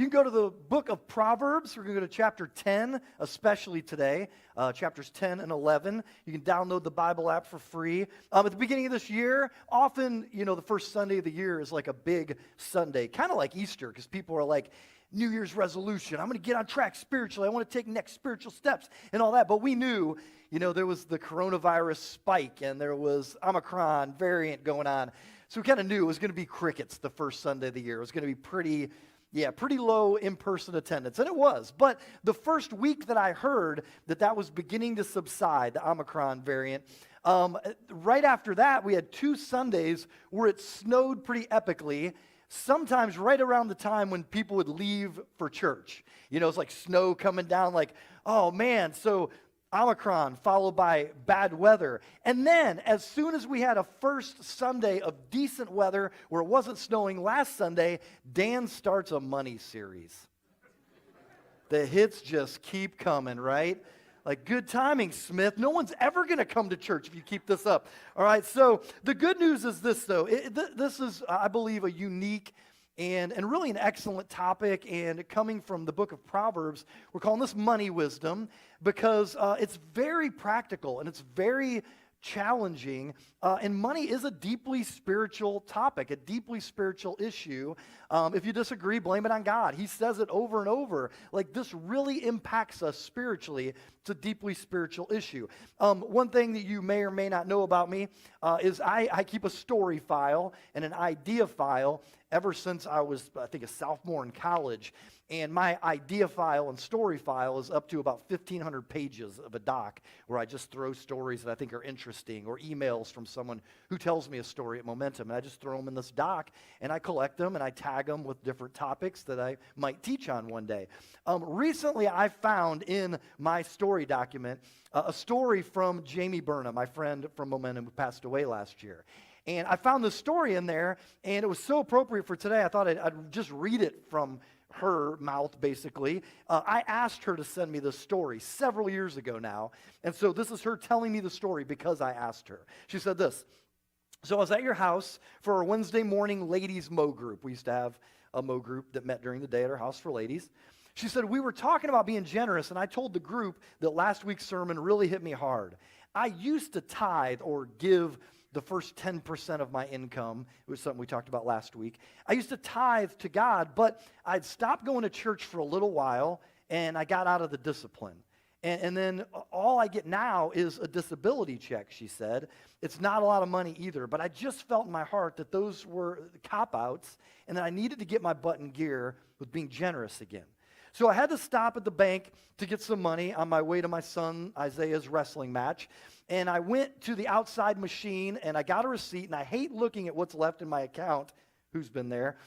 you can go to the book of Proverbs. We're going to go to chapter 10, especially today, chapters 10 and 11. You can download the Bible app for free. At the beginning of this year, often, the first Sunday of the year is like a big Sunday, kind of like Easter, because people are like, New Year's resolution, I'm going to get on track spiritually. I want to take next spiritual steps and all that. But we knew, there was the coronavirus spike and there was Omicron variant going on. So we kind of knew it was going to be crickets the first Sunday of the year. It was going to be pretty low in-person attendance. And it was. But the first week that I heard that was beginning to subside, the Omicron variant, right after that, we had 2 Sundays where it snowed pretty epically, sometimes right around the time when people would leave for church. It's like snow coming down, like, oh man, so Omicron followed by bad weather. And then, as soon as we had a first Sunday of decent weather where it wasn't snowing last Sunday, Dan starts a money series. The hits just keep coming, right? Like, good timing, Smith. No one's ever going to come to church if you keep this up. All right, so the good news is this, though. This is, I believe, a unique and really an excellent topic. And coming from the book of Proverbs, we're calling this money wisdom because it's very practical and it's very challenging. And money is a deeply spiritual topic, a deeply spiritual issue. If you disagree, blame it on God. He says it over and over. Like, this really impacts us spiritually. It's a deeply spiritual issue. One thing that you may or may not know about me is I keep a story file and an idea file ever since I was, I think, a sophomore in college. And my idea file and story file is up to about 1,500 pages of a doc where I just throw stories that I think are interesting or emails from someone who tells me a story at Momentum. And I just throw them in this doc and I collect them and I tag them with different topics that I might teach on one day. Recently, I found in my story document a story from Jamie Burnham, my friend from Momentum who passed away last year. And I found this story in there, and it was so appropriate for today, I thought I'd just read it from her mouth, basically. I asked her to send me this story several years ago now, and so this is her telling me the story because I asked her. She said this: so I was at your house for our Wednesday morning ladies mow group. We used to have a mow group that met during the day at our house for ladies. She said, we were talking about being generous, and I told the group that last week's sermon really hit me hard. I used to tithe or give the first 10% of my income. It was something we talked about last week. I used to tithe to God, but I'd stopped going to church for a little while, and I got out of the discipline. And then all I get now is a disability check, she said. It's not a lot of money either, but I just felt in my heart that those were cop-outs, and that I needed to get my butt in gear with being generous again. So I had to stop at the bank to get some money on my way to my son Isaiah's wrestling match. And I went to the outside machine, and I got a receipt, and I hate looking at what's left in my account, who's been there,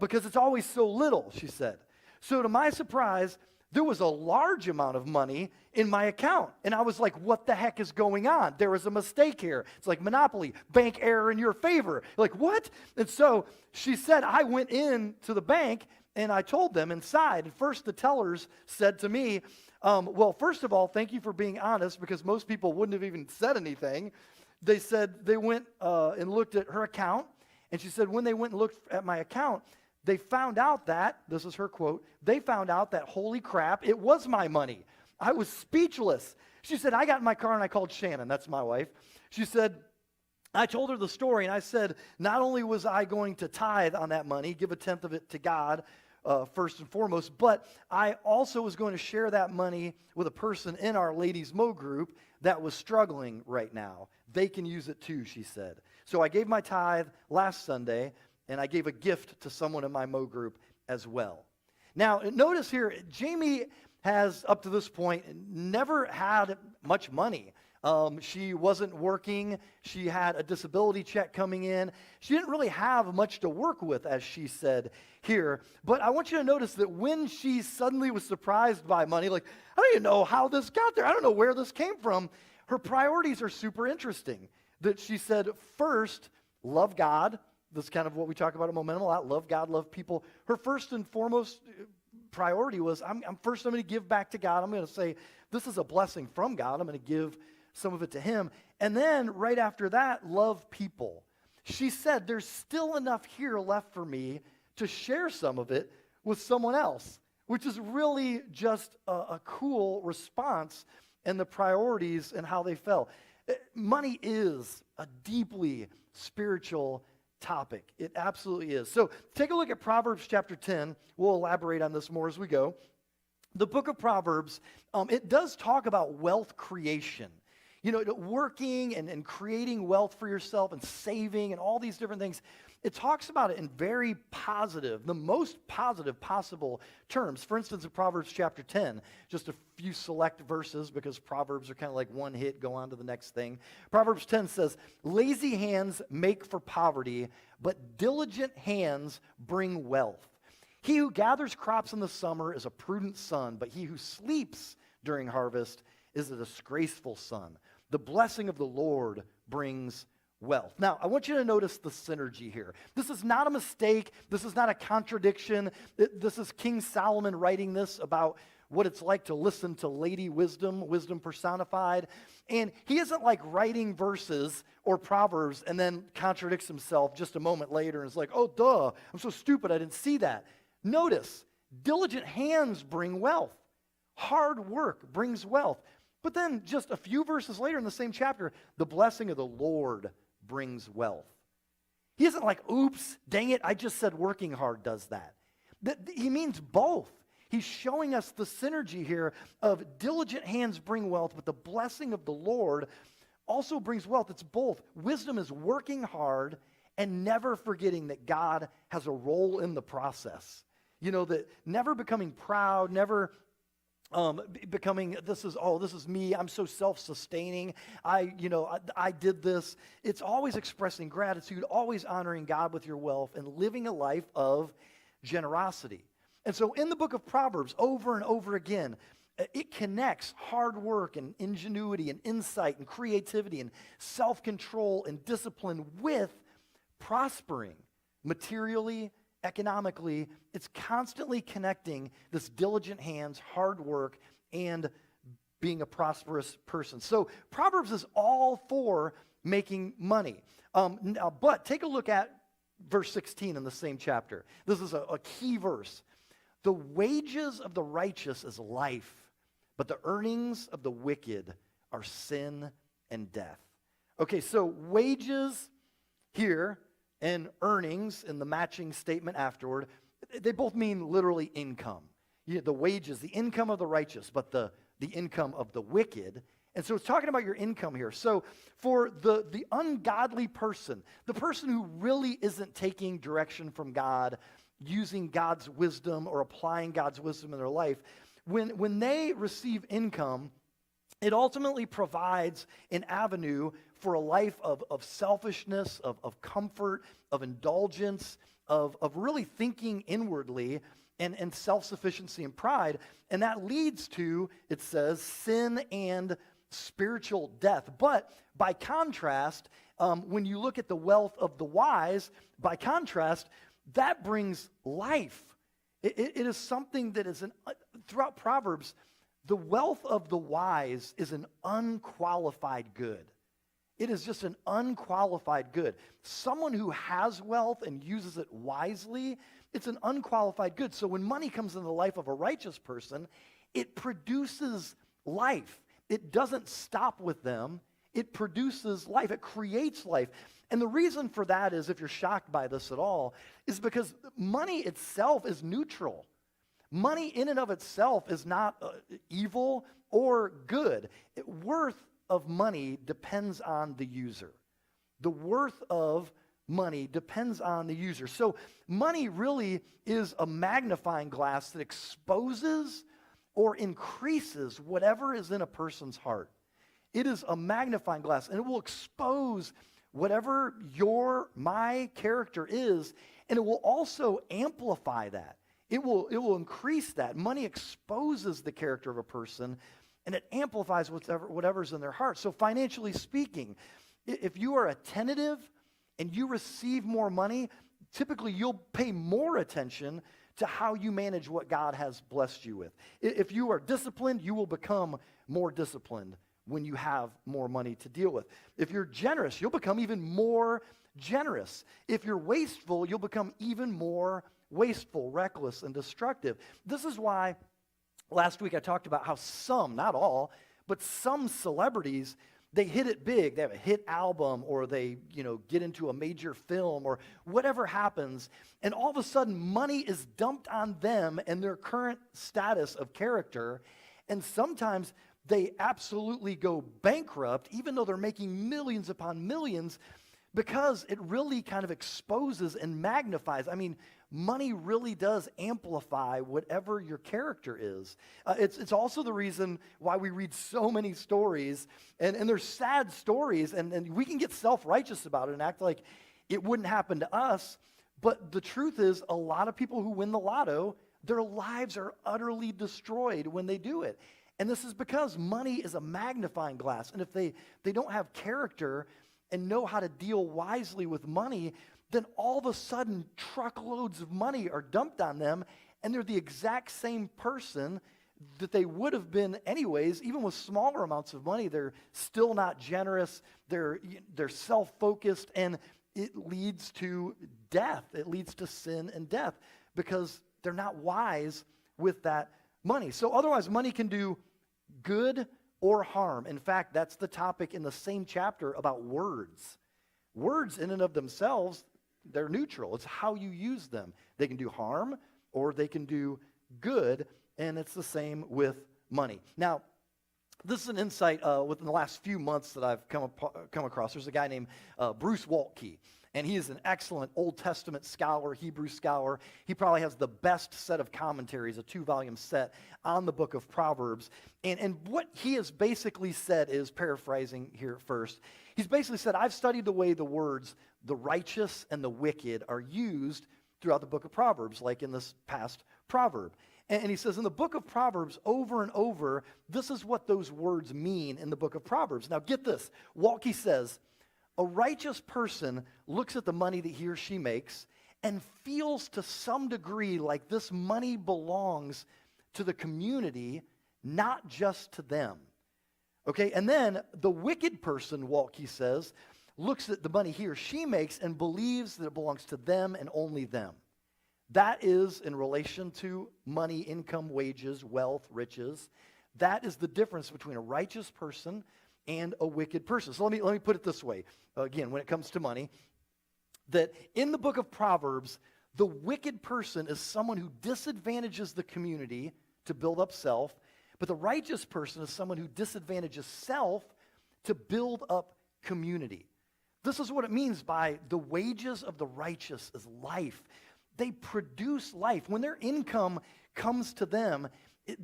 because it's always so little, she said. So to my surprise, there was a large amount of money in my account. And I was like, what the heck is going on? There was a mistake here. It's like Monopoly, bank error in your favor. Like, what? And so she said, I went in to the bank, and I told them inside. And first the tellers said to me, well, first of all, thank you for being honest, because most people wouldn't have even said anything. They said they went and looked at her account. And she said when they went and looked at my account, they found out that, this is her quote, they found out that, holy crap, it was my money. I was speechless. She said, I got in my car and I called Shannon, that's my wife. She said, I told her the story, and I said, not only was I going to tithe on that money, give 1/10 of it to God, first and foremost, but I also was going to share that money with a person in our ladies' mow group that was struggling right now. They can use it too, she said. So I gave my tithe last Sunday, and I gave a gift to someone in my mow group as well. Now, notice here, Jamie has, up to this point, never had much money. She wasn't working. She had a disability check coming in. She didn't really have much to work with, as she said here. But I want you to notice that when she suddenly was surprised by money, like, I don't even know how this got there. I don't know where this came from. Her priorities are super interesting. That she said, first, love God. That's kind of what we talk about at Momentum a lot. Love God, love people. Her first and foremost priority was, I'm going to give back to God. I'm going to say, this is a blessing from God. I'm going to give some of it to him. And then right after that, love people. She said, there's still enough here left for me to share some of it with someone else, which is really just a cool response and the priorities and how they fell. Money is a deeply spiritual topic. It absolutely is. So take a look at Proverbs chapter 10. We'll elaborate on this more as we go. The book of Proverbs, it does talk about wealth creation. You know, working and creating wealth for yourself and saving and all these different things. It talks about it in very positive, the most positive possible terms. For instance, in Proverbs chapter 10, just a few select verses because Proverbs are kind of like one hit, go on to the next thing. Proverbs 10 says, "Lazy hands make for poverty, but diligent hands bring wealth. He who gathers crops in the summer is a prudent son, but he who sleeps during harvest is a disgraceful son. The blessing of the Lord brings wealth." Now, I want you to notice the synergy here. This is not a mistake. This is not a contradiction. This is King Solomon writing this about what it's like to listen to Lady Wisdom, wisdom personified. And he isn't like writing verses or Proverbs and then contradicts himself just a moment later and is like, oh, duh, I'm so stupid, I didn't see that. Notice, diligent hands bring wealth. Hard work brings wealth. But then just a few verses later in the same chapter, the blessing of the Lord brings wealth. He isn't like, oops, dang it, I just said working hard does that. He means both. He's showing us the synergy here of diligent hands bring wealth, but the blessing of the Lord also brings wealth. It's both. Wisdom is working hard and never forgetting that God has a role in the process. You know, that never becoming proud, never becoming, this is me, I'm so self-sustaining, I did this. It's always expressing gratitude, always honoring God with your wealth, and living a life of generosity. And so in the book of Proverbs, over and over again, it connects hard work and ingenuity and insight and creativity and self-control and discipline with prospering materially, economically. It's constantly connecting this diligent hands, hard work, and being a prosperous person. So Proverbs is all for making money. But take a look at verse 16 in the same chapter. This is a key verse. "The wages of the righteous is life, but the earnings of the wicked are sin and death." Okay, so wages here and earnings in the matching statement afterward, they both mean literally income. The wages, the income of the righteous, but the income of the wicked. And so it's talking about your income here. So for the ungodly person, the person who really isn't taking direction from God, using God's wisdom or applying God's wisdom in their life, when they receive income, it ultimately provides an avenue for a life of selfishness, of comfort, of indulgence, of really thinking inwardly and self-sufficiency and pride. And that leads to, it says, sin and spiritual death. But by contrast, when you look at the wealth of the wise, by contrast, that brings life. It is something that is, throughout Proverbs, the wealth of the wise is an unqualified good. It is just an unqualified good. Someone who has wealth and uses it wisely, it's an unqualified good. So when money comes into the life of a righteous person, it produces life. It doesn't stop with them. It produces life. It creates life. And the reason for that is, if you're shocked by this at all, is because money itself is neutral. Money in and of itself is not evil or good. Worth of money depends on the user. The worth of money depends on the user. So money really is a magnifying glass that exposes or increases whatever is in a person's heart. It is a magnifying glass, and it will expose whatever my character is, and it will also amplify that. It will increase that. Money exposes the character of a person, and it amplifies whatever's in their heart. So financially speaking, if you are attentive and you receive more money, typically you'll pay more attention to how you manage what God has blessed you with. If you are disciplined, you will become more disciplined when you have more money to deal with. If you're generous, you'll become even more generous. If you're wasteful, you'll become even more wasteful, reckless, and destructive. This is why last week I talked about how some, not all, but some celebrities, they hit it big. They have a hit album, or they, get into a major film, or whatever happens, and all of a sudden money is dumped on them and their current status of character, and sometimes they absolutely go bankrupt, even though they're making millions upon millions, because it really kind of exposes and magnifies. I mean, money really does amplify whatever your character is. It's also the reason why we read so many stories, and they're sad stories, and we can get self-righteous about it and act like it wouldn't happen to us. But the truth is, a lot of people who win the lotto, their lives are utterly destroyed when they do it. And this is because money is a magnifying glass. And if they don't have character and know how to deal wisely with money, then all of a sudden truckloads of money are dumped on them, and they're the exact same person that they would have been anyways. Even with smaller amounts of money, they're still not generous, they're self-focused, and it leads to death. It leads to sin and death because they're not wise with that money. So otherwise, money can do good or harm. In fact, that's the topic in the same chapter about words. Words in and of themselves, they're neutral. It's how you use them. They can do harm or they can do good, and it's the same with money. Now, this is an insight within the last few months that I've come across. There's a guy named Bruce Waltke, and he is an excellent Old Testament scholar, Hebrew scholar. He probably has the best set of commentaries, a 2-volume set on the book of Proverbs. And what he has basically said is, paraphrasing here first, he's basically said, I've studied the way the words the righteous and the wicked are used throughout the book of Proverbs, like in this past proverb. And he says in the book of Proverbs, over and over, this is what those words mean in the book of Proverbs. Now get this, Waltke says, a righteous person looks at the money that he or she makes and feels to some degree like this money belongs to the community, not just to them. Okay, and then the wicked person, Waltke says, looks at the money he or she makes and believes that it belongs to them and only them. That is in relation to money, income, wages, wealth, riches. That is the difference between a righteous person and a wicked person. So let me put it this way. Again, when it comes to money, that in the book of Proverbs, the wicked person is someone who disadvantages the community to build up self, but the righteous person is someone who disadvantages self to build up community. This is what it means by the wages of the righteous is life. They produce life. When their income comes to them,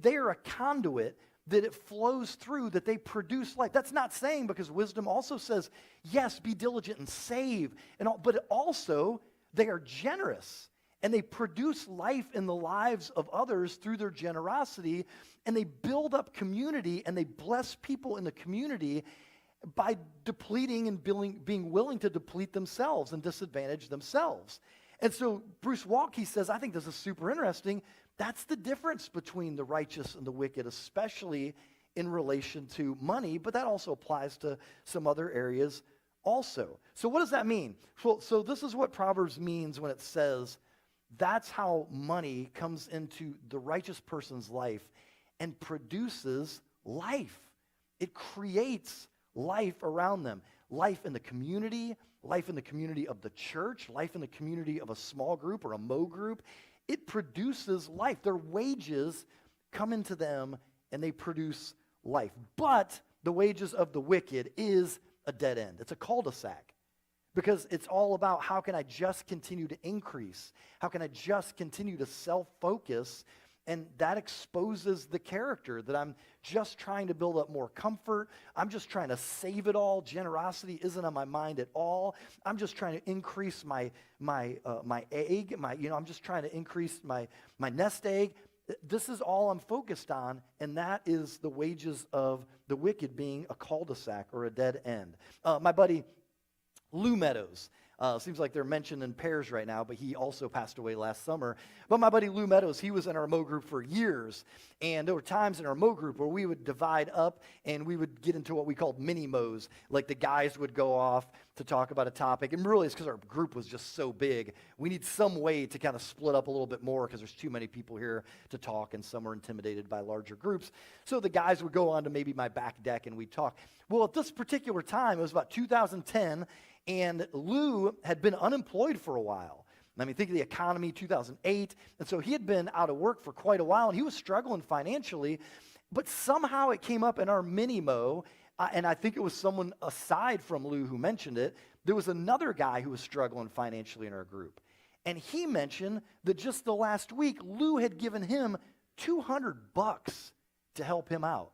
they are a conduit that it flows through, that they produce life. That's not saying, because wisdom also says, yes, be diligent and save, and all, but also they are generous, and they produce life in the lives of others through their generosity, and they build up community, and they bless people in the community by depleting and being willing to deplete themselves and disadvantage themselves. And so Bruce Waltke says, I think this is super interesting. That's the difference between the righteous and the wicked, especially in relation to money, but that also applies to some other areas also. So what does that mean? Well, so this is what Proverbs means when it says that's how money comes into the righteous person's life and produces life. It creates life around them. Life in the community, life in the community of the church, life in the community of a small group or a Mo group. It produces life. Their wages come into them and they produce life. But the wages of the wicked is a dead end. It's a cul-de-sac, because it's all about how can I just continue to increase? How can I just continue to self-focus? And that exposes the character that I'm just trying to build up more comfort. I'm just trying to save it all. Generosity isn't on my mind at all. I'm just trying to increase my egg. I'm just trying to increase my nest egg. This is all I'm focused on, and that is the wages of the wicked being a cul-de-sac or a dead end. My buddy Lou Meadows, Seems like they're mentioned in pairs right now, but he also passed away last summer. But my buddy Lou Meadows, he was in our Mo group for years. And there were times in our Mo group where we would divide up and we would get into what we called mini Mo's. Like the guys would go off to talk about a topic. And really it's because our group was just so big. We need some way to kind of split up a little bit more because there's too many people here to talk and some are intimidated by larger groups. So the guys would go on to maybe my back deck and we'd talk. Well, at this particular time, it was about 2010, and Lou had been unemployed for a while. I mean, think of the economy, 2008. And so he had been out of work for quite a while, and he was struggling financially. But somehow it came up in our mini-mo, and I think it was someone aside from Lou who mentioned it. There was another guy who was struggling financially in our group. And he mentioned that just the last week, Lou had given him $200 to help him out.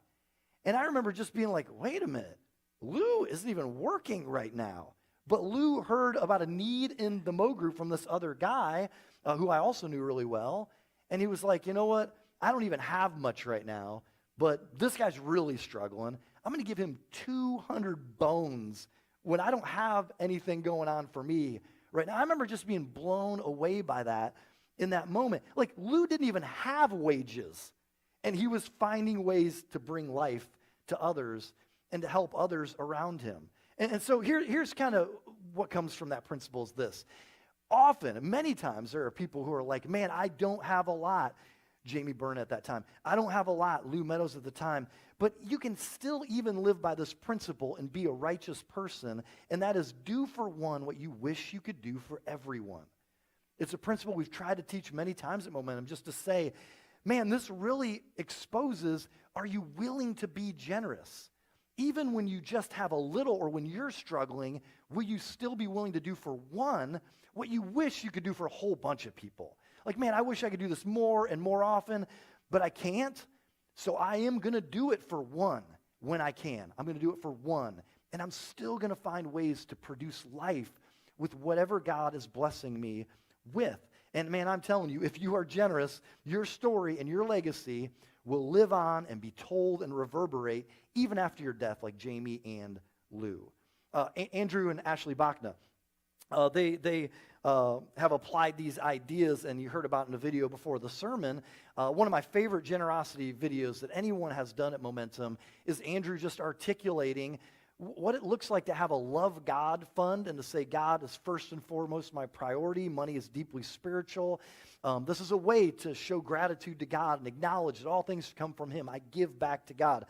And I remember just being like, wait a minute, Lou isn't even working right now. But Lou heard about a need in the Mo group from this other guy who I also knew really well. And he was like, you know what? I don't even have much right now, but this guy's really struggling. I'm going to give him 200 bones when I don't have anything going on for me right now. I remember just being blown away by that in that moment. Like Lou didn't even have wages, and he was finding ways to bring life to others and to help others around him. And so here's kind of what comes from that principle is this. Often, many times, there are people who are like, man, I don't have a lot. Jamie Byrne at that time. I don't have a lot. Lou Meadows at the time. But you can still even live by this principle and be a righteous person, and that is do for one what you wish you could do for everyone. It's a principle we've tried to teach many times at Momentum, just to say, man, this really exposes, are you willing to be generous? Even when you just have a little or when you're struggling, will you still be willing to do for one what you wish you could do for a whole bunch of people? Like, man, I wish I could do this more and more often, but I can't. So I am going to do it for one when I can. I'm going to do it for one. And I'm still going to find ways to produce life with whatever God is blessing me with. And man, I'm telling you, if you are generous, your story and your legacy will live on and be told and reverberate even after your death, like Jamie and Lou. Andrew and Ashley Bachna, they have applied these ideas, and you heard about in the video before the sermon. One of my favorite generosity videos that anyone has done at Momentum is Andrew just articulating what it looks like to have a love God fund and to say God is first and foremost my priority. Money is deeply spiritual. This is a way to show gratitude to God and acknowledge that all things come from Him. I give back to God.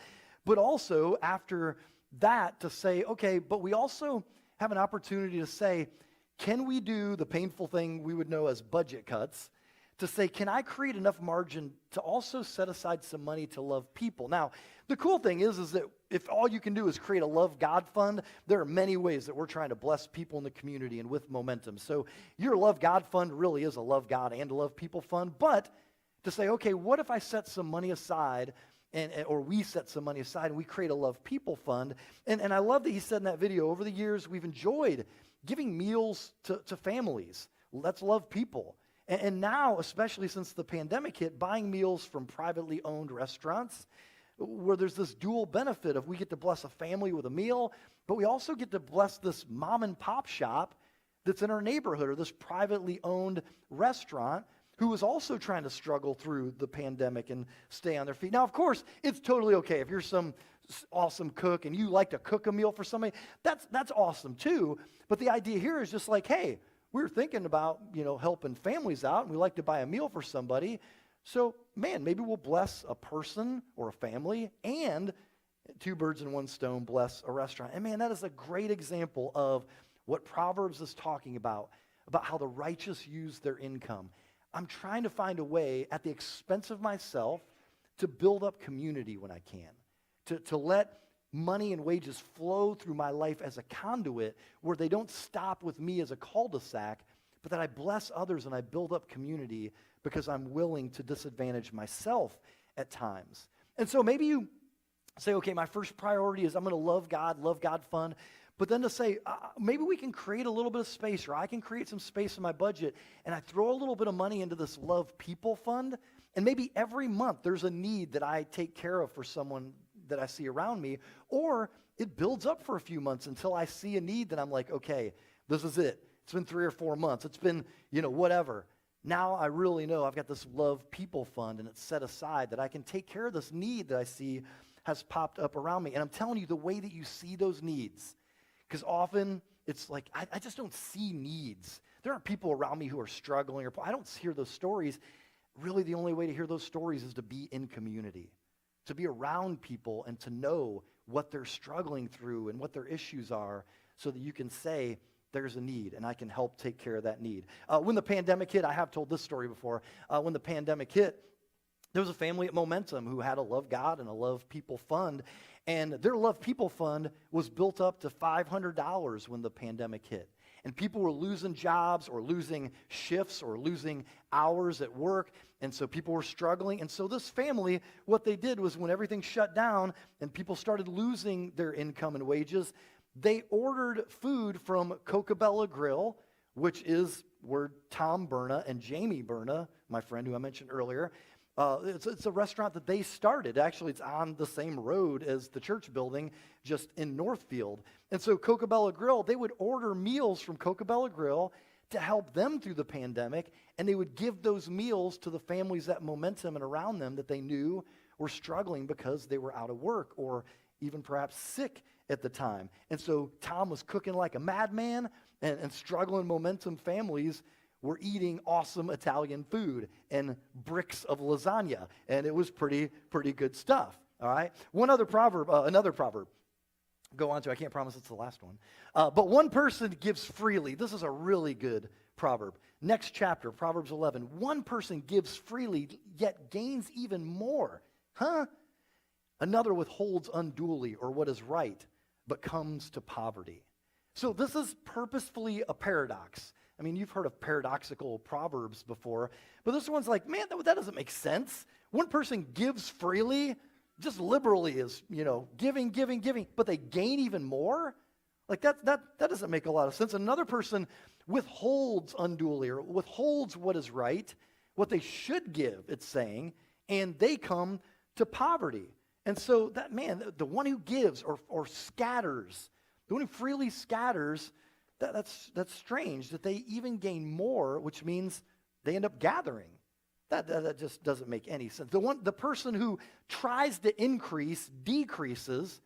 But also after that to say, okay, but we also have an opportunity to say, can we do the painful thing we would know as budget cuts? To say, can I create enough margin to also set aside some money to love people? Now, the cool thing is that if all you can do is create a Love God fund, there are many ways that we're trying to bless people in the community and with Momentum. So your Love God fund really is a Love God and a Love People fund. But to say, okay, what if I set some money aside or we set some money aside and we create a Love People fund? And I love that he said in that video, over the years, we've enjoyed giving meals to families. Let's love people. And now, especially since the pandemic hit, buying meals from privately owned restaurants where there's this dual benefit of we get to bless a family with a meal, but we also get to bless this mom and pop shop that's in our neighborhood or this privately owned restaurant who is also trying to struggle through the pandemic and stay on their feet. Now, of course, it's totally okay if you're some awesome cook and you like to cook a meal for somebody. That's awesome too. But the idea here is just like, hey, we're thinking about, helping families out, and we like to buy a meal for somebody. So, man, maybe we'll bless a person or a family, and two birds in one stone, bless a restaurant. And man, that is a great example of what Proverbs is talking about how the righteous use their income. I'm trying to find a way at the expense of myself to build up community when I can, to let money and wages flow through my life as a conduit where they don't stop with me as a cul-de-sac, but that I bless others and I build up community because I'm willing to disadvantage myself at times. And so maybe you say, okay, my first priority is I'm going to love God fund, but then to say, maybe we can create a little bit of space, or I can create some space in my budget, and I throw a little bit of money into this Love People fund, and maybe every month there's a need that I take care of for someone that I see around me, or it builds up for a few months until I see a need that I'm like, okay, this is it. It's been 3 or 4 months. It's been, whatever. Now I really know I've got this Love People Fund, and it's set aside that I can take care of this need that I see has popped up around me. And I'm telling you, the way that you see those needs, because often it's like, I just don't see needs. There aren't people around me who are struggling, or I don't hear those stories. Really, the only way to hear those stories is to be in community, to be around people and to know what they're struggling through and what their issues are, so that you can say, there's a need, and I can help take care of that need. When the pandemic hit, I have told this story before. When the pandemic hit, there was a family at Momentum who had a Love God and a Love People Fund, and their Love People Fund was built up to $500 when the pandemic hit. And people were losing jobs or losing shifts or losing hours at work, and so people were struggling. And so this family, what they did was when everything shut down and people started losing their income and wages, they ordered food from Cocabella Grill, which is where Tom Berna and Jamie Berna, my friend who I mentioned earlier, it's a restaurant that they started. Actually, it's on the same road as the church building, just in Northfield. And so Cocabella Grill, they would order meals from Cocabella Grill to help them through the pandemic, and they would give those meals to the families at Momentum and around them that they knew were struggling because they were out of work or even perhaps sick at the time. And so Tom was cooking like a madman, and struggling Momentum families were eating awesome Italian food and bricks of lasagna, and it was pretty good stuff, all right? Another proverb, go on to, I can't promise it's the last one, but one person gives freely. This is a really good proverb. Next chapter, Proverbs 11. One person gives freely, yet gains even more. Another withholds unduly, or what is right, but comes to poverty. So this is purposefully a paradox. I mean, you've heard of paradoxical proverbs before, but this one's like, man, that doesn't make sense. One person gives freely, just liberally is, giving, but they gain even more? Like that doesn't make a lot of sense. Another person withholds unduly, or withholds what is right, what they should give, it's saying, and they come to poverty. And so that man, the one who gives or scatters, the one who freely scatters, that's strange that they even gain more, which means they end up gathering. That just doesn't make any sense. The person who tries to increase decreases,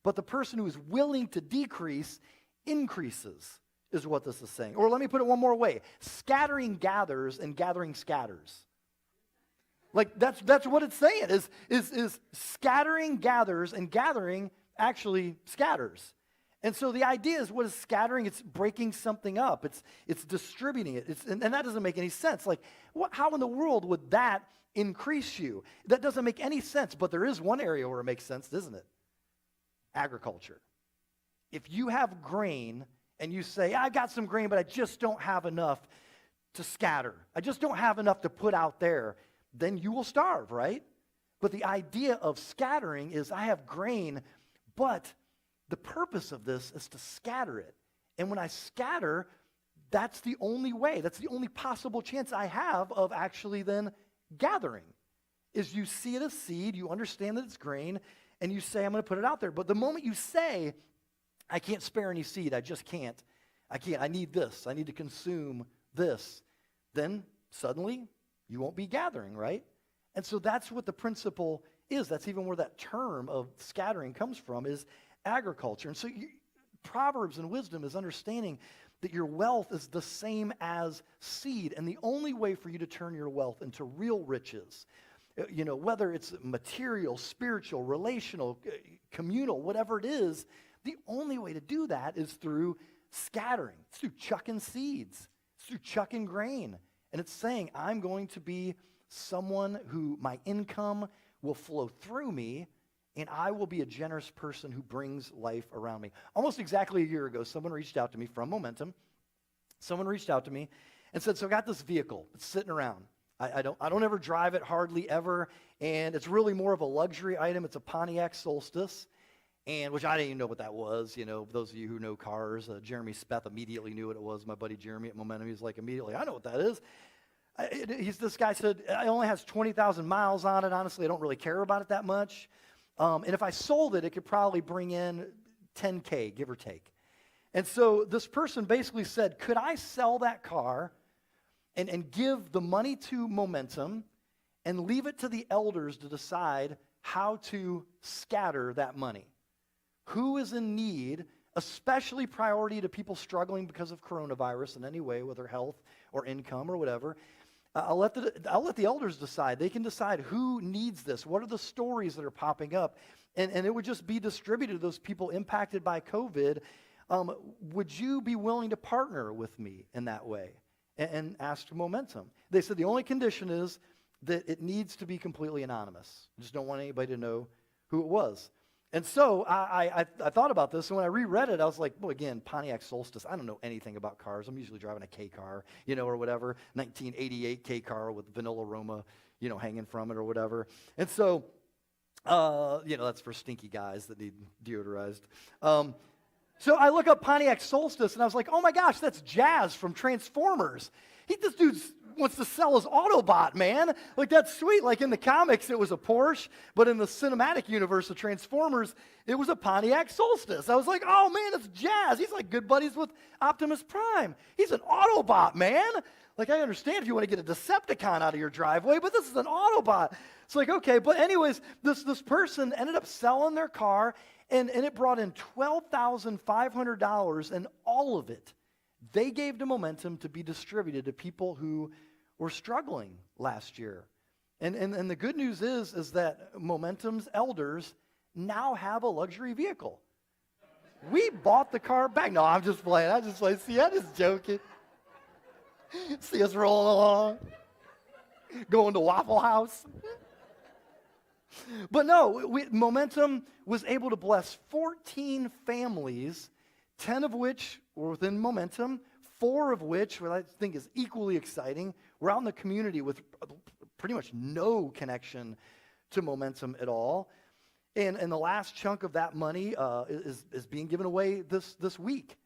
but the person who is willing to decrease increases, is what this is saying. Or let me put it one more way. Scattering gathers and gathering scatters. Like that's what it's saying, is scattering gathers and gathering actually scatters. And so the idea is, what is scattering? It's breaking something up. It's distributing it. And that doesn't make any sense. Like, how in the world would that increase you? That doesn't make any sense. But there is one area where it makes sense, isn't it? Agriculture. If you have grain and you say, I got some grain, but I just don't have enough to scatter. I just don't have enough to put out there. Then you will starve, right? But the idea of scattering is, I have grain, but the purpose of this is to scatter it. And when I scatter, that's the only way, that's the only possible chance I have of actually then gathering, is you see it as seed, you understand that it's grain, and you say, I'm going to put it out there. But the moment you say, I can't spare any seed, I need this, I need to consume this, then suddenly you won't be gathering, right? And so that's what the principle is. That's even where that term of scattering comes from, is agriculture. And so Proverbs and wisdom is understanding that your wealth is the same as seed. And the only way for you to turn your wealth into real riches, whether it's material, spiritual, relational, communal, whatever it is, the only way to do that is through scattering. It's through chucking seeds. It's through chucking grain. And it's saying, I'm going to be someone who my income will flow through me, and I will be a generous person who brings life around me. Almost exactly a year ago, someone reached out to me from Momentum. Someone reached out to me and said, so I got this vehicle. It's sitting around. I don't ever drive it, hardly ever, and it's really more of a luxury item. It's a Pontiac Solstice, and which I didn't even know what that was. Those of you who know cars, Jeremy Speth immediately knew what it was. My buddy Jeremy at Momentum, he's like, immediately, I know what that is. This guy said, it only has 20,000 miles on it. Honestly, I don't really care about it that much. And if I sold it, it could probably bring in $10K, give or take. And so this person basically said, could I sell that car and give the money to Momentum and leave it to the elders to decide how to scatter that money? Who is in need, especially priority to people struggling because of coronavirus in any way, whether health or income or whatever. I'll let the elders decide. They can decide who needs this. What are the stories that are popping up? And it would just be distributed to those people impacted by COVID. Would you be willing to partner with me in that way? And ask Momentum. They said the only condition is that it needs to be completely anonymous. I just don't want anybody to know who it was. And so I thought about this, and when I reread it, I was like, well, again, Pontiac Solstice. I don't know anything about cars. I'm usually driving a K car, or whatever, 1988 K car with vanilla aroma, hanging from it or whatever. And so, that's for stinky guys that need deodorized. So I look up Pontiac Solstice, and I was like, oh my gosh, that's Jazz from Transformers. This dude wants to sell his Autobot, man. Like, that's sweet. Like, in the comics, it was a Porsche, but in the cinematic universe of Transformers, it was a Pontiac Solstice. I was like, oh man, it's Jazz. He's like good buddies with Optimus Prime. He's an Autobot, man. Like, I understand if you want to get a Decepticon out of your driveway, but this is an Autobot. It's like, okay, but anyways, this person ended up selling their car, and it brought in $12,500, and all of it they gave to Momentum to be distributed to people who were struggling last year. And the good news is that Momentum's elders now have a luxury vehicle. We bought the car back. No, I'm just playing. I'm just joking. See us rolling along, going to Waffle House. But no, Momentum was able to bless 14 families, 10 of which were within Momentum, 4 of which, what I think is equally exciting, were out in the community with pretty much no connection to Momentum at all. And the last chunk of that money is being given away this week.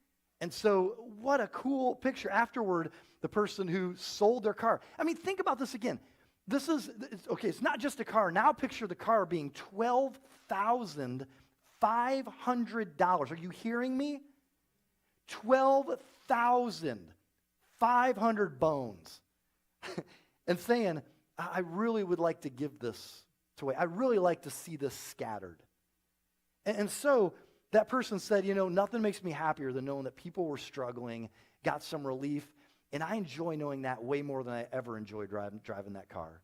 And so what a cool picture. Afterward, the person who sold their car. I mean, think about this again. It's not just a car. Now picture the car being $12,500. Are you hearing me? 12,500 bones. And saying, I really would like to give this away. I really like to see this scattered. And so that person said, nothing makes me happier than knowing that people were struggling, got some relief, and I enjoy knowing that way more than I ever enjoy driving that car.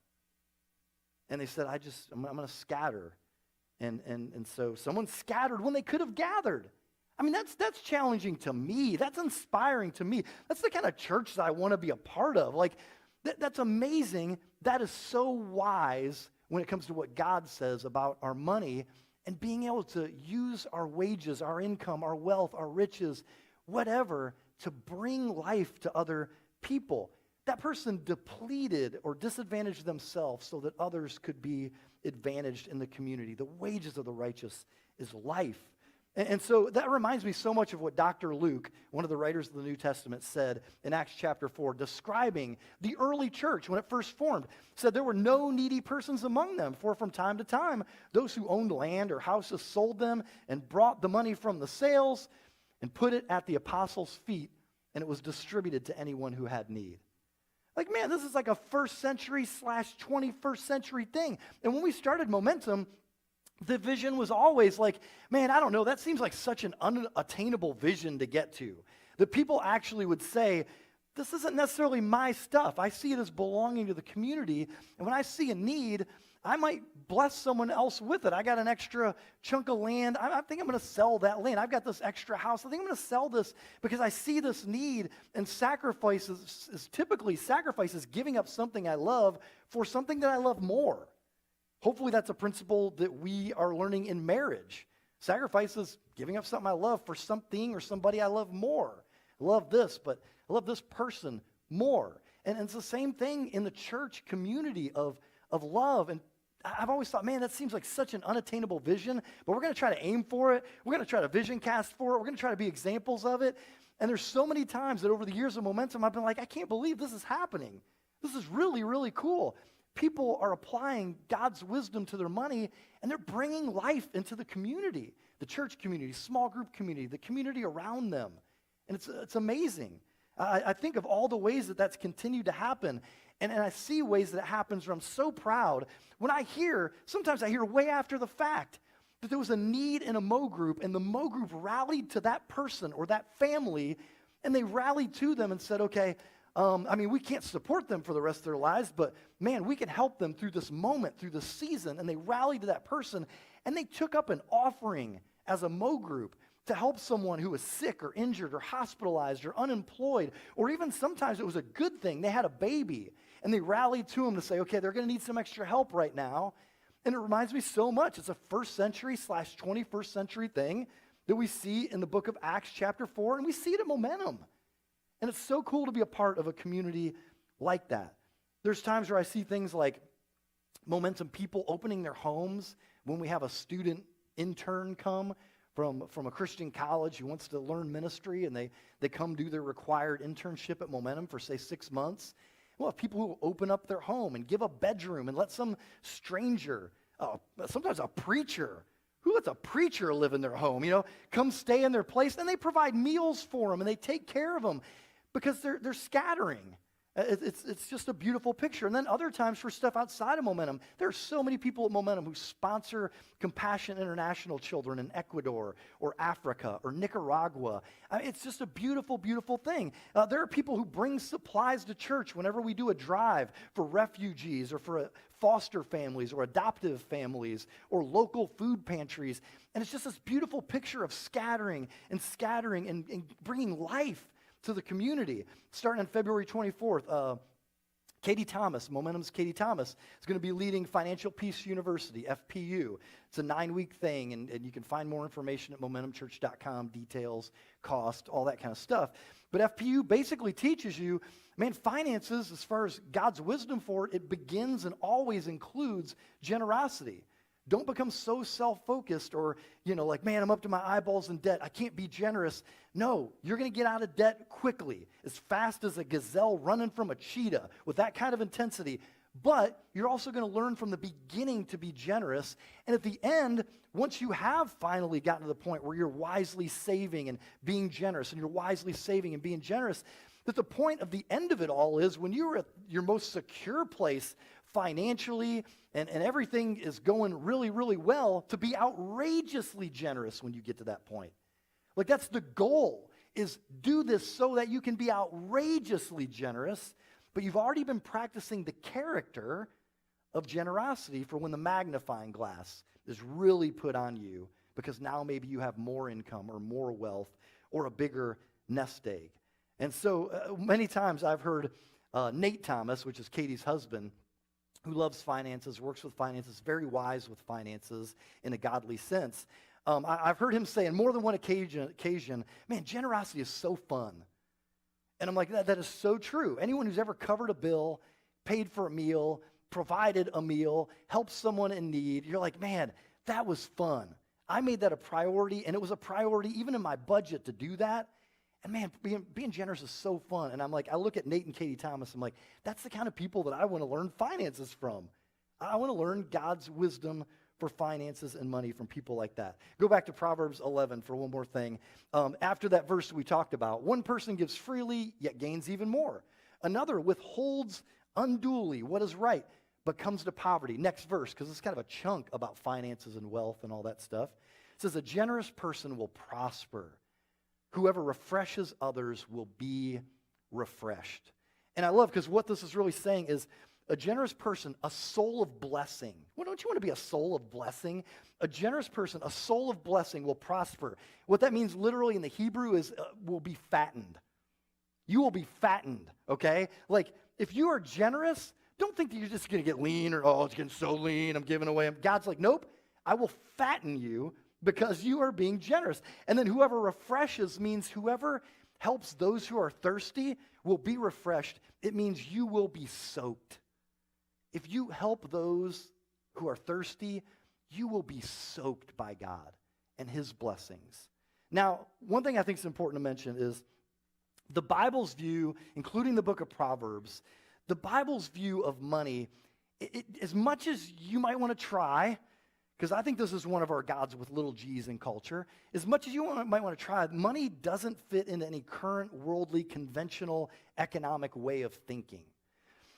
And they said, I'm going to scatter. And so someone scattered when they could have gathered. I mean, that's challenging to me. That's inspiring to me. That's the kind of church that I want to be a part of. Like, that's amazing. That is so wise when it comes to what God says about our money and being able to use our wages, our income, our wealth, our riches, whatever, to bring life to other people. That person depleted or disadvantaged themselves so that others could be advantaged in the community. The wages of the righteous is life. And so that reminds me so much of what Dr. Luke, one of the writers of the New Testament, said in Acts chapter 4, describing the early church when it first formed. Said there were no needy persons among them, for from time to time, those who owned land or houses sold them and brought the money from the sales and put it at the apostles' feet, and it was distributed to anyone who had need. Like, man, this is like a first century / 21st century thing. And when we started Momentum, the vision was always like, man, I don't know, that seems like such an unattainable vision to get to. That people actually would say, this isn't necessarily my stuff. I see it as belonging to the community. And when I see a need, I might bless someone else with it. I got an extra chunk of land. I think I'm going to sell that land. I've got this extra house. I think I'm going to sell this because I see this need, and sacrifices giving up something I love for something that I love more. Hopefully that's a principle that we are learning in marriage. Sacrifice is giving up something I love for something or somebody I love more. I love this, but I love this person more. And it's the same thing in the church community of love. And I've always thought, man, that seems like such an unattainable vision, but we're going to try to aim for it. We're going to try to vision cast for it. We're going to try to be examples of it. And there's so many times that over the years of Momentum, I've been like, I can't believe this is happening. This is really, really cool. People are applying God's wisdom to their money, and they're bringing life into the community, the church community, small group community, the community around them. And it's amazing. I think of all the ways that that's continued to happen. And I see ways that it happens where I'm so proud. When sometimes I hear way after the fact that there was a need in a Mo group, and the Mo group rallied to that person or that family, and they rallied to them and said, okay, we can't support them for the rest of their lives, but man, we can help them through this moment, through this season. And they rallied to that person, and they took up an offering as a Mo group to help someone who was sick or injured or hospitalized or unemployed, or even sometimes it was a good thing. They had a baby, and they rallied to them to say, okay, they're going to need some extra help right now. And it reminds me so much. It's a first century / 21st century thing that we see in the book of Acts chapter 4, and we see it at Momentum. And it's so cool to be a part of a community like that. There's times where I see things like Momentum people opening their homes when we have a student intern come from a Christian college who wants to learn ministry, and they come do their required internship at Momentum for, say, 6 months. We'll have people who open up their home and give a bedroom and let some stranger, sometimes a preacher, who lets a preacher live in their home, come stay in their place, and they provide meals for them, and they take care of them because they're scattering. It's just a beautiful picture. And then other times for stuff outside of Momentum, there are so many people at Momentum who sponsor Compassion International children in Ecuador or Africa or Nicaragua. It's just a beautiful, beautiful thing. There are people who bring supplies to church whenever we do a drive for refugees or for foster families or adoptive families or local food pantries. And it's just this beautiful picture of scattering and bringing life to the community. Starting on February 24th, Katie Thomas, Momentum's Katie Thomas, is going to be leading Financial Peace University, FPU. It's a 9-week thing, and you can find more information at momentumchurch.com, details, cost, all that kind of stuff. But FPU basically teaches you, finances, as far as God's wisdom for it, it begins and always includes generosity. Don't become so self-focused or, I'm up to my eyeballs in debt. I can't be generous. No, you're going to get out of debt quickly, as fast as a gazelle running from a cheetah with that kind of intensity. But you're also going to learn from the beginning to be generous. And at the end, once you have finally gotten to the point where you're wisely saving and being generous, that the point of the end of it all is when you're at your most secure place financially and everything is going really, really well, to be outrageously generous when you get to that point. Like, that's the goal, is do this so that you can be outrageously generous, but you've already been practicing the character of generosity for when the magnifying glass is really put on you, because now maybe you have more income or more wealth or a bigger nest egg. And so many times I've heard Nate Thomas, which is Katie's husband, who loves finances, works with finances, very wise with finances in a godly sense. I've heard him say on more than one occasion, man, generosity is so fun. And I'm like, that is so true. Anyone who's ever covered a bill, paid for a meal, provided a meal, helped someone in need, you're like, man, that was fun. I made that a priority, and it was a priority even in my budget to do that. And man, being generous is so fun. And I'm like, I look at Nate and Katie Thomas, I'm like, that's the kind of people that I want to learn finances from. I want to learn God's wisdom for finances and money from people like that. Go back to Proverbs 11 for one more thing. After that verse we talked about, one person gives freely, yet gains even more. Another withholds unduly what is right, but comes to poverty. Next verse, because it's kind of a chunk about finances and wealth and all that stuff. It says, a generous person will prosper. Whoever refreshes others will be refreshed. And I love, because what this is really saying is a generous person, a soul of blessing. Well, don't you want to be a soul of blessing? A generous person, a soul of blessing will prosper. What that means literally in the Hebrew is will be fattened. You will be fattened, okay? Like, if you are generous, don't think that you're just going to get lean or, it's getting so lean, I'm giving away. God's like, nope, I will fatten you because you are being generous. And then whoever refreshes means whoever helps those who are thirsty will be refreshed. It means you will be soaked. If you help those who are thirsty, you will be soaked by God and his blessings. Now, one thing I think is important to mention is the Bible's view, including the book of Proverbs, the Bible's view of money, as much as you might want to try, because I think this is one of our gods with little g's in culture. As much as might want to try, money doesn't fit into any current worldly, conventional, economic way of thinking.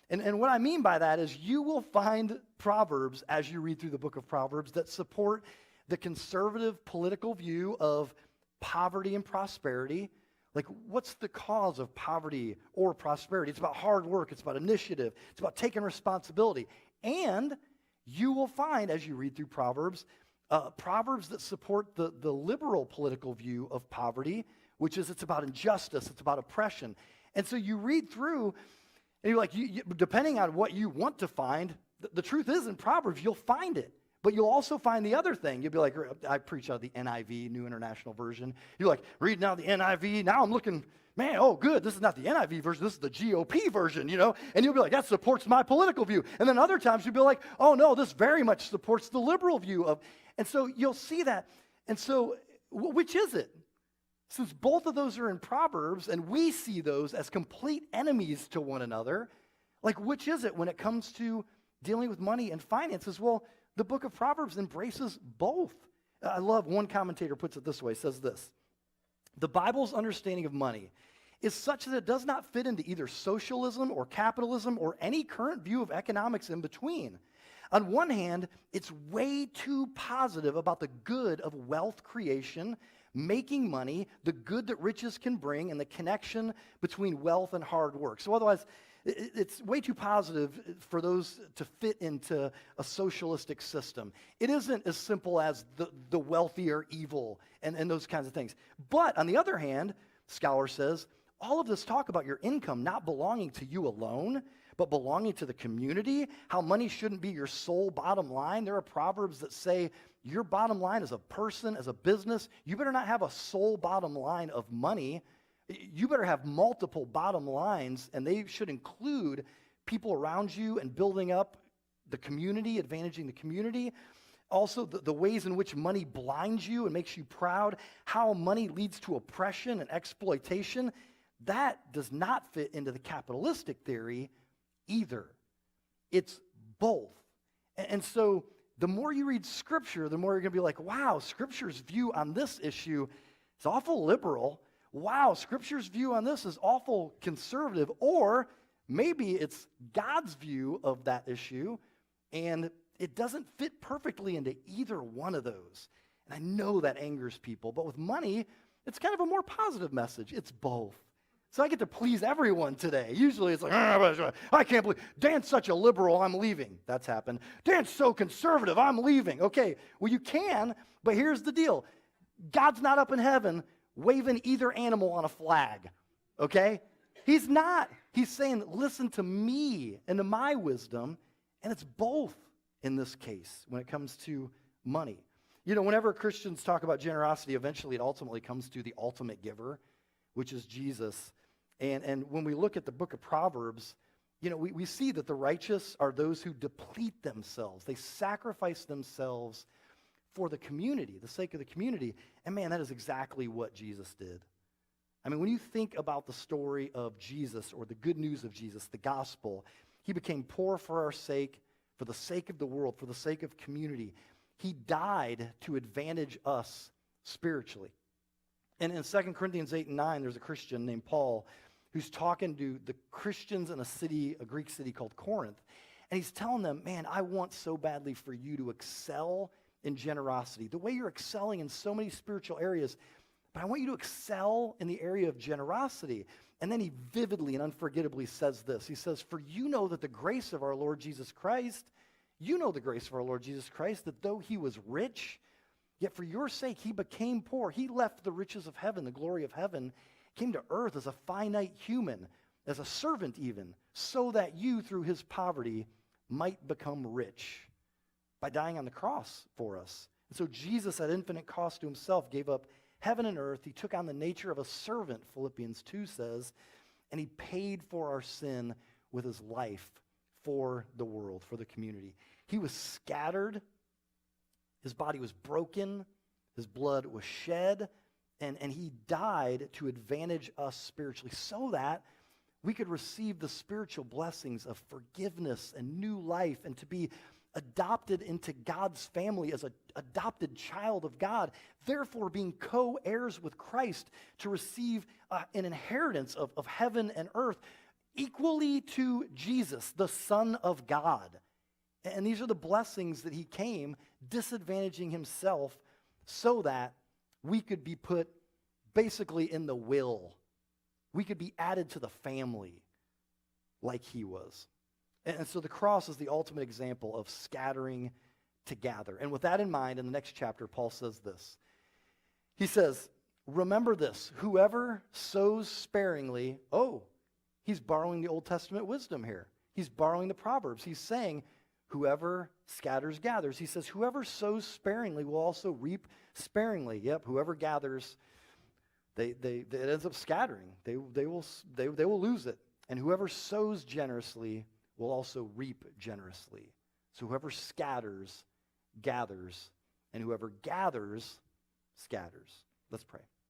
And what I mean by that is you will find Proverbs, as you read through the book of Proverbs, that support the conservative political view of poverty and prosperity. Like, what's the cause of poverty or prosperity? It's about hard work. It's about initiative. It's about taking responsibility. And you will find, as you read through Proverbs, Proverbs that support the liberal political view of poverty, which is it's about injustice. It's about oppression. And so you read through, and you're like, depending on what you want to find, the truth is in Proverbs, you'll find it. But you'll also find the other thing. You'll be like, I preach out of the NIV, New International Version. You're like, reading now the NIV. Now I'm looking, man, oh, good. This is not the NIV version. This is the GOP version, you know. And you'll be like, that supports my political view. And then other times you'll be like, oh, no, this very much supports the liberal view of. And so you'll see that. And so which is it? Since both of those are in Proverbs, and we see those as complete enemies to one another, like, which is it when it comes to dealing with money and finances? Well, the book of Proverbs embraces both. I love, one commentator puts it this way, says this: the Bible's understanding of money is such that it does not fit into either socialism or capitalism or any current view of economics in between. On one hand, it's way too positive about the good of wealth creation, making money, the good that riches can bring, and the connection between wealth and hard work. So otherwise, it's way too positive for those to fit into a socialistic system. It isn't as simple as the wealthy are evil and those kinds of things. But on the other hand, scholar says, all of this talk about your income not belonging to you alone, but belonging to the community, how money shouldn't be your sole bottom line. There are proverbs that say your bottom line as a person, as a business, you better not have a sole bottom line of money. You better have multiple bottom lines, and they should include people around you and building up the community, advantaging the community. Also, the ways in which money blinds you and makes you proud, how money leads to oppression and exploitation. That does not fit into the capitalistic theory either. It's both. And so the more you read Scripture, the more you're going to be like, wow, Scripture's view on this issue is awful liberal. Wow, Scripture's view on this is awful conservative. Or maybe it's God's view of that issue, and it doesn't fit perfectly into either one of those. And I know that angers people, but with money, it's kind of a more positive message. It's both. So I get to please everyone today. Usually it's like, I can't believe, Dan's such a liberal, I'm leaving. That's happened. Dan's so conservative, I'm leaving. Okay, well you can, but here's the deal. God's not up in heaven waving either animal on a flag, okay? He's not. He's saying, listen to me and to my wisdom, and it's both in this case when it comes to money. You know, whenever Christians talk about generosity, eventually it ultimately comes to the ultimate giver, which is Jesus. And when we look at the book of Proverbs, you know, we see that the righteous are those who deplete themselves. They sacrifice themselves for the community, the sake of the community. And man, that is exactly what Jesus did. I mean, when you think about the story of Jesus or the good news of Jesus, the gospel, he became poor for our sake, for the sake of the world, for the sake of community. He died to advantage us spiritually. And in 2 Corinthians 8 and 9, there's a Christian named Paul who's talking to the Christians in a Greek city called Corinth. And he's telling them, man, I want so badly for you to excel in generosity, the way you're excelling in so many spiritual areas, but I want you to excel in the area of generosity. And then he vividly and unforgettably says this. He says, for you know that the grace of our Lord Jesus Christ, that though he was rich, yet for your sake he became poor. He left the riches of heaven, the glory of heaven, came to earth as a finite human, as a servant even, so that you through his poverty might become rich by dying on the cross for us. And so Jesus, at infinite cost to himself, gave up heaven and earth. He took on the nature of a servant, Philippians 2 says, and he paid for our sin with his life for the world, for the community. He was scattered. His body was broken. His blood was shed. And he died to advantage us spiritually so that we could receive the spiritual blessings of forgiveness and new life and to be adopted into God's family as an adopted child of God, therefore being co-heirs with Christ to receive an inheritance of heaven and earth equally to Jesus, the Son of God. And these are the blessings that he came, disadvantaging himself so that we could be put basically in the will. We could be added to the family like he was. And so the cross is the ultimate example of scattering to gather. And with that in mind, in the next chapter, Paul says this. He says, remember this, whoever sows sparingly, he's borrowing the Old Testament wisdom here. He's borrowing the Proverbs. He's saying, whoever scatters, gathers. He says, whoever sows sparingly will also reap sparingly. Yep, whoever gathers, it ends up scattering. They will lose it. And whoever sows generously will also reap generously. So whoever scatters, gathers, and whoever gathers, scatters. Let's pray.